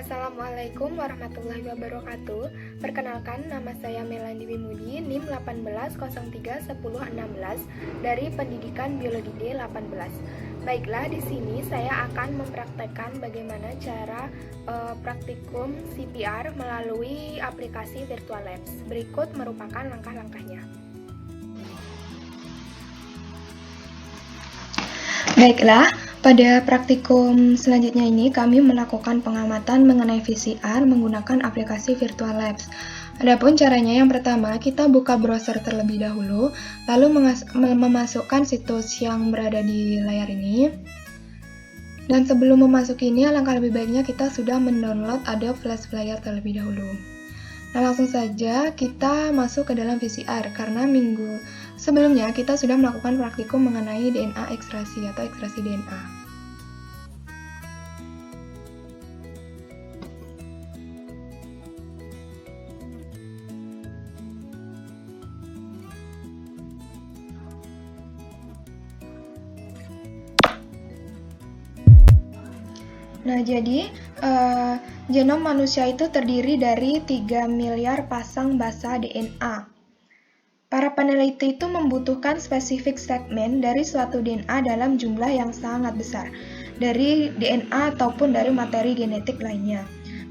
Assalamualaikum warahmatullahi wabarakatuh. Perkenalkan, nama saya Melani Wimudi, NIM 18031016 dari Pendidikan Biologi D18. Baiklah, di sini saya akan mempraktekkan bagaimana cara praktikum CPR melalui aplikasi Virtual Labs. Berikut merupakan langkah-langkahnya. Baiklah, pada praktikum selanjutnya ini kami melakukan pengamatan mengenai VCR menggunakan aplikasi Virtual Labs. Adapun caranya, yang pertama kita buka browser terlebih dahulu, lalu memasukkan situs yang berada di layar ini. Dan sebelum memasukinya, alangkah lebih baiknya kita sudah mendownload Adobe Flash Player terlebih dahulu. Nah, langsung saja kita masuk ke dalam VCR karena minggu sebelumnya kita sudah melakukan praktikum mengenai DNA ekstrasi atau ekstrasi DNA. Nah, jadi genom manusia itu terdiri dari 3 miliar pasang basa DNA. Para peneliti itu membutuhkan spesifik segmen dari suatu DNA dalam jumlah yang sangat besar, dari DNA ataupun dari materi genetik lainnya.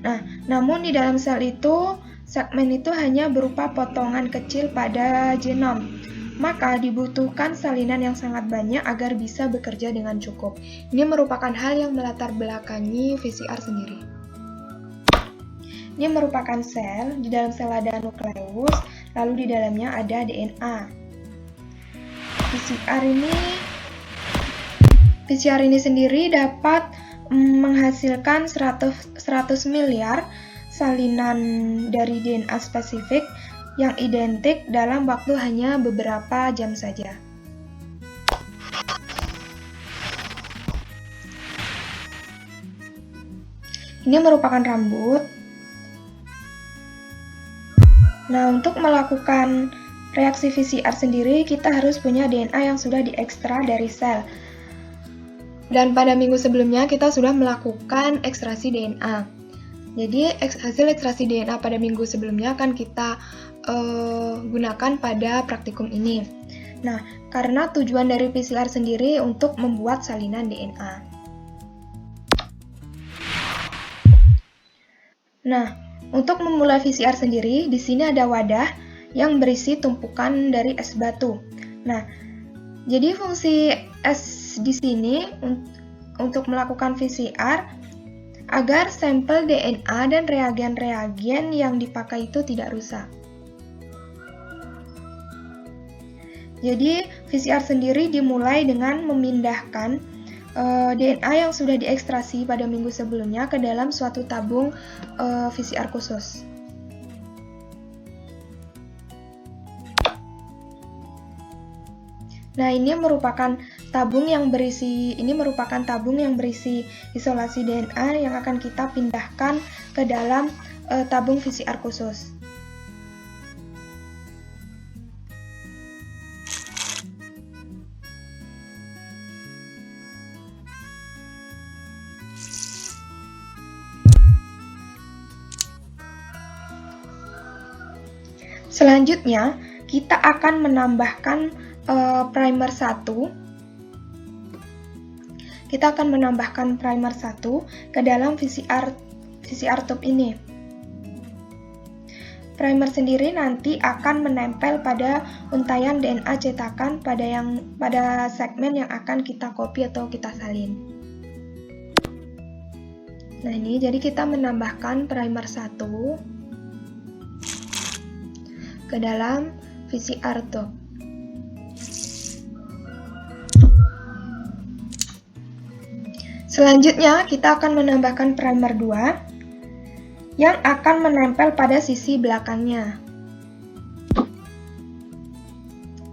Nah, namun di dalam sel itu, segmen itu hanya berupa potongan kecil pada genom. Maka dibutuhkan salinan yang sangat banyak agar bisa bekerja dengan cukup. Ini merupakan hal yang melatar belakangi VCR sendiri. Ini merupakan sel, di dalam sel ada nukleus, lalu di dalamnya ada DNA. PCR ini sendiri dapat menghasilkan 100 miliar salinan dari DNA spesifik yang identik dalam waktu hanya beberapa jam saja. Ini merupakan rambut. Nah, untuk melakukan reaksi VCR sendiri, kita harus punya DNA yang sudah diekstrak dari sel. Dan pada minggu sebelumnya, kita sudah melakukan ekstraksi DNA. Jadi, hasil ekstraksi DNA pada minggu sebelumnya akan kita gunakan pada praktikum ini. Nah, karena tujuan dari PCR sendiri untuk membuat salinan DNA. Nah, untuk memulai VCR sendiri, di sini ada wadah yang berisi tumpukan dari es batu. Nah, jadi fungsi es di sini untuk melakukan VCR agar sampel DNA dan reagen-reagen yang dipakai itu tidak rusak. Jadi, VCR sendiri dimulai dengan memindahkan DNA yang sudah diekstraksi pada minggu sebelumnya ke dalam suatu tabung VCR khusus. Nah, ini merupakan tabung yang berisi isolasi DNA yang akan kita pindahkan ke dalam tabung VCR khusus. Selanjutnya, kita akan menambahkan primer 1. Kita akan menambahkan primer 1 ke dalam VCR tube ini. Primer sendiri nanti akan menempel pada untaian DNA cetakan pada segmen yang akan kita copy atau kita salin. Nah, ini jadi kita menambahkan primer 1 ke dalam VCR tube. Selanjutnya, kita akan menambahkan primer 2 yang akan menempel pada sisi belakangnya.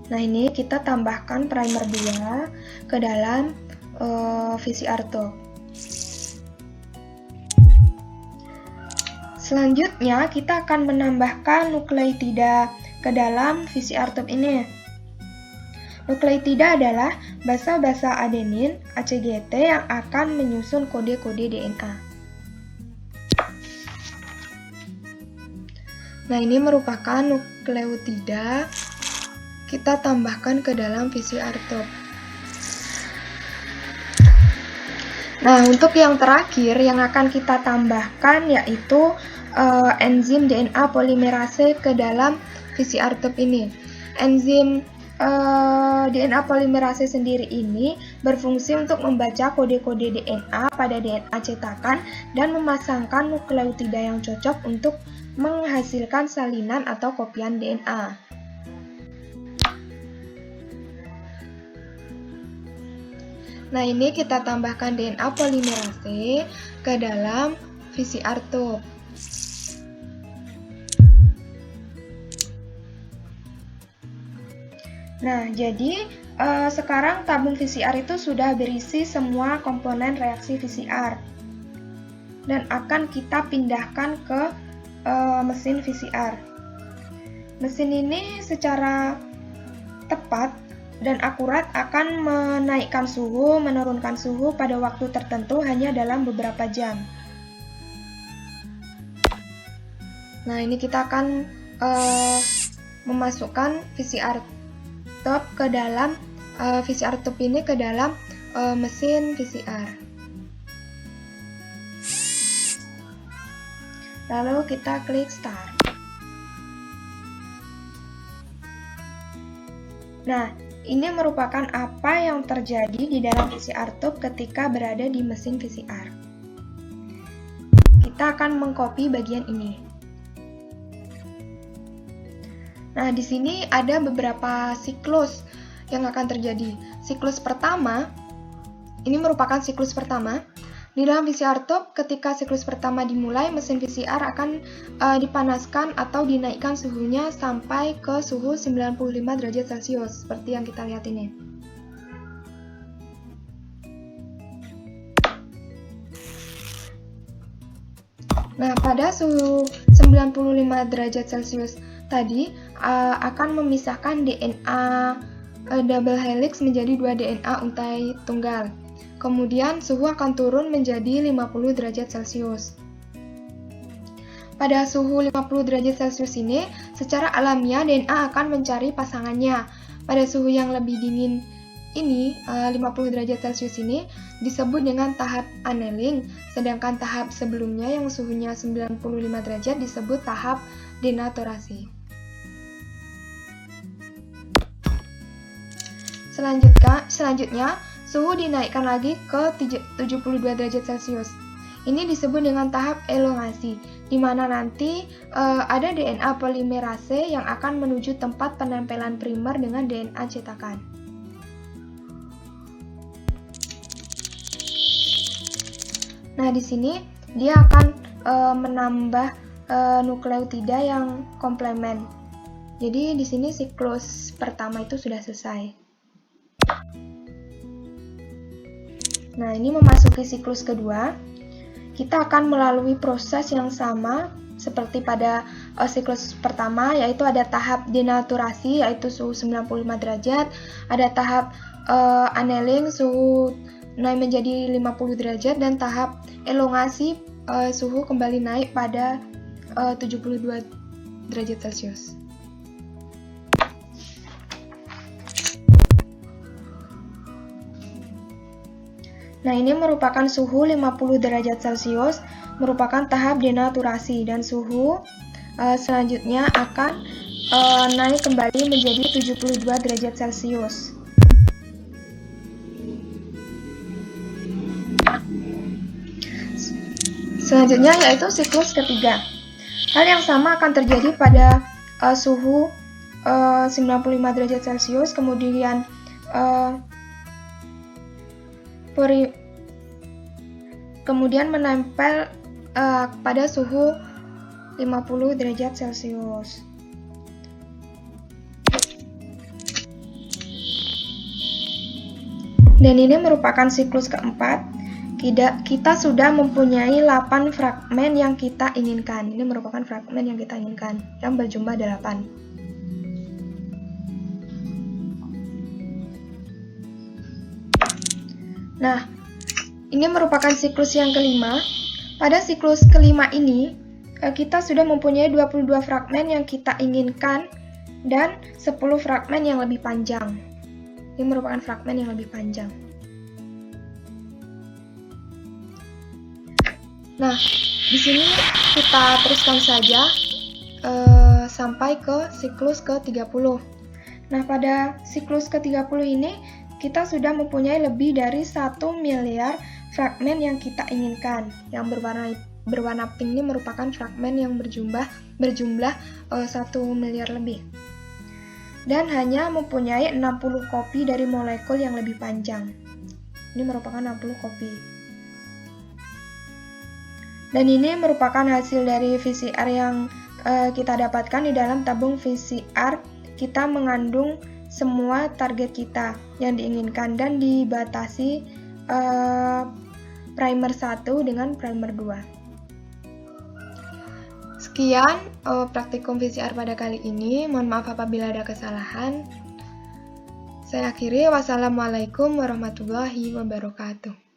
Nah, ini kita tambahkan primer 2 ke dalam VCR tube. Selanjutnya, kita akan menambahkan nukleotida ke dalam VCR tube ini. Nukleotida adalah basa-basa adenin, ACGT yang akan menyusun kode-kode DNA. Nah, ini merupakan nukleotida. Kita tambahkan ke dalam PCR tube. Nah, untuk yang terakhir yang akan kita tambahkan yaitu enzim DNA polimerase ke dalam PCR tube ini. Enzim DNA polimerase sendiri ini berfungsi untuk membaca kode-kode DNA pada DNA cetakan dan memasangkan nukleotida yang cocok untuk menghasilkan salinan atau kopian DNA. Nah, ini kita tambahkan DNA polimerase ke dalam PCR tube. Nah, jadi sekarang tabung PCR itu sudah berisi semua komponen reaksi PCR dan akan kita pindahkan ke mesin PCR. Mesin ini secara tepat dan akurat akan menaikkan suhu, menurunkan suhu pada waktu tertentu hanya dalam beberapa jam. Nah, ini kita akan memasukkan PCR tube ke dalam PCR tube ini ke dalam mesin PCR. Lalu kita klik start. Nah, ini merupakan apa yang terjadi di dalam PCR tube ketika berada di mesin PCR. Kita akan mengcopy bagian ini. Nah, di sini ada beberapa siklus yang akan terjadi. Siklus pertama, ini merupakan siklus pertama. Di dalam PCR tube, ketika siklus pertama dimulai, mesin PCR akan dipanaskan atau dinaikkan suhunya sampai ke suhu 95 derajat Celcius, seperti yang kita lihat ini. Nah, pada suhu 95 derajat Celcius tadi akan memisahkan DNA double helix menjadi 2 DNA untai tunggal. Kemudian suhu akan turun menjadi 50 derajat Celcius. Pada suhu 50 derajat Celcius ini, secara alamiah DNA akan mencari pasangannya. Pada suhu yang lebih dingin ini, 50 derajat Celcius ini disebut dengan tahap annealing, sedangkan tahap sebelumnya yang suhunya 95 derajat disebut tahap denaturasi. Selanjutnya, suhu dinaikkan lagi ke 72 derajat Celcius. Ini disebut dengan tahap elongasi, di mana nanti ada DNA polimerase yang akan menuju tempat penempelan primer dengan DNA cetakan. Nah, di sini dia akan menambah nukleotida yang komplemen. Jadi di sini siklus pertama itu sudah selesai. Nah, ini memasuki siklus kedua. Kita akan melalui proses yang sama seperti pada siklus pertama, yaitu ada tahap denaturasi, yaitu suhu 95 derajat, ada tahap annealing, suhu naik menjadi 50 derajat, dan tahap elongasi, suhu kembali naik pada 72 derajat Celcius. Nah, ini merupakan suhu 50 derajat Celcius, merupakan tahap denaturasi, dan suhu selanjutnya akan naik kembali menjadi 72 derajat Celcius. Selanjutnya yaitu siklus ketiga. Hal yang sama akan terjadi pada suhu 95 derajat Celcius, kemudian menempel pada suhu 50 derajat Celcius. Dan ini merupakan siklus keempat. Kita sudah mempunyai 8 fragmen yang kita inginkan. Ini merupakan fragmen yang kita inginkan, yang berjumlah 8. Nah, ini merupakan siklus yang kelima. Pada siklus kelima ini, kita sudah mempunyai 22 fragmen yang kita inginkan dan 10 fragmen yang lebih panjang. Ini merupakan fragmen yang lebih panjang. Nah, di sini kita teruskan saja sampai ke siklus ke-30. Nah, pada siklus ke-30 ini kita sudah mempunyai lebih dari 1 miliar fragmen yang kita inginkan. Yang berwarna pink ini merupakan fragmen yang berjumlah 1 miliar lebih. Dan hanya mempunyai 60 kopi dari molekul yang lebih panjang. Ini merupakan 60 kopi. Dan ini merupakan hasil dari VCR yang kita dapatkan di dalam tabung VCR. Kita mengandung semua target kita yang diinginkan dan dibatasi primer 1 dengan primer 2. Sekian praktikum VCR pada kali ini. Mohon maaf apabila ada kesalahan. Saya akhiri. Wassalamualaikum warahmatullahi wabarakatuh.